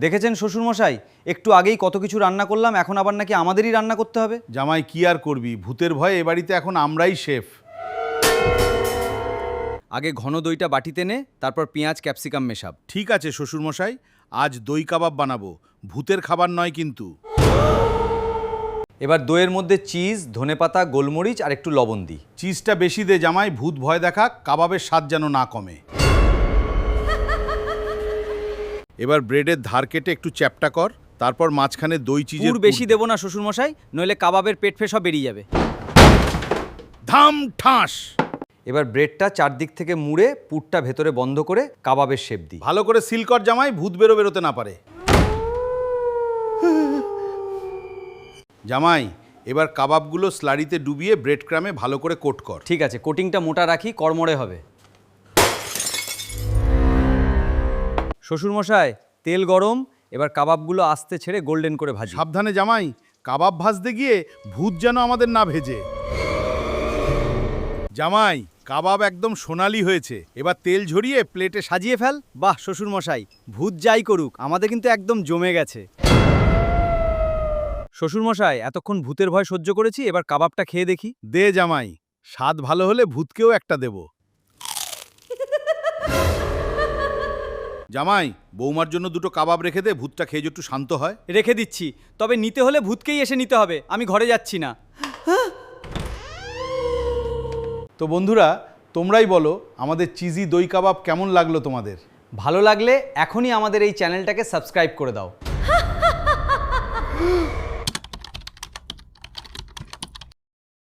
দেখেছেন শ্বশুরমশাই, একটু আগেই কত কিছু রান্না করলাম, এখন আবার নাকি আমাদেরই রান্না করতে হবে। জামাই কি আর করবি, ভূতের ভয়ে এ বাড়িতে এখন আমরাই শেফ। আগে ঘন দইটা বাটিতে নে, তারপর পেঁয়াজ ক্যাপসিকাম মেশাব। ঠিক আছে শ্বশুরমশাই, আজ দই কাবাব বানাবো, ভূতের খাবার নয় কিন্তু। এবার দইয়ের মধ্যে চিজ, ধনেপাতা, গোলমরিচ আর একটু লবণ দিই। চিজটা বেশি দে জামাই, ভূত ভয় দেখা, কাবাবের স্বাদ যেন না কমে। এবার ব্রেডের ধার কেটে একটু চ্যাপটা কর, তারপর মাঝখানে দই চিজের পুর বেশি দেবো না শ্বশুরমশাই, নইলে কাবাবের পেট ফে সব বেরিয়ে যাবে। ধাম ঠাস। এবার ব্রেডটা চারদিক থেকে মুড়ে পুরটা ভেতরে বন্ধ করে কাবাবের শেপ দিই। ভালো করে সিল কর জামাই, ভূত বেরোতে না পারে। জামাই, এবার কাবাবগুলো স্লারিতে ডুবিয়ে ব্রেড ক্রামে ভালো করে কোট কর। ঠিক আছে, কোটিংটা মোটা রাখি, কড়মড়ে হবে। শ্বশুরমশাই, তেল গরম, এবার কাবাবগুলো আস্তে ছেড়ে গোল্ডেন করে ভাজি। সাবধানে জামাই, কাবাব ভাজতে গিয়ে ভূত যেন আমাদের না ভেজে। জামাই, কাবাব একদম সোনালি হয়েছে, এবার তেল ঝরিয়ে প্লেটে সাজিয়ে ফেল। বাহ শ্বশুরমশাই, ভূত যাই করুক, আমাদের কিন্তু একদম জমে গেছে। শ্বশুরমশাই, এতক্ষণ ভূতের ভয় সহ্য করেছি, এবার কাবাবটা খেয়ে দেখি। দে জামাই, স্বাদ ভালো হলে ভূতকেও একটা দেব। জামাই, বৌমার জন্য দুটো কাবাব রেখে দে, ভূতটা খেয়ে একটু শান্ত হয়। রেখে দিচ্ছি, তবে নিতে হলে ভূতকেই এসে নিতে হবে, আমি ঘরে যাচ্ছি না। তো বন্ধুরা, তোমরাই বলো আমাদের চিজি দই কাবাব কেমন লাগলো তোমাদের। ভালো লাগলে এখনই আমাদের এই চ্যানেলটাকে সাবস্ক্রাইব করে দাও।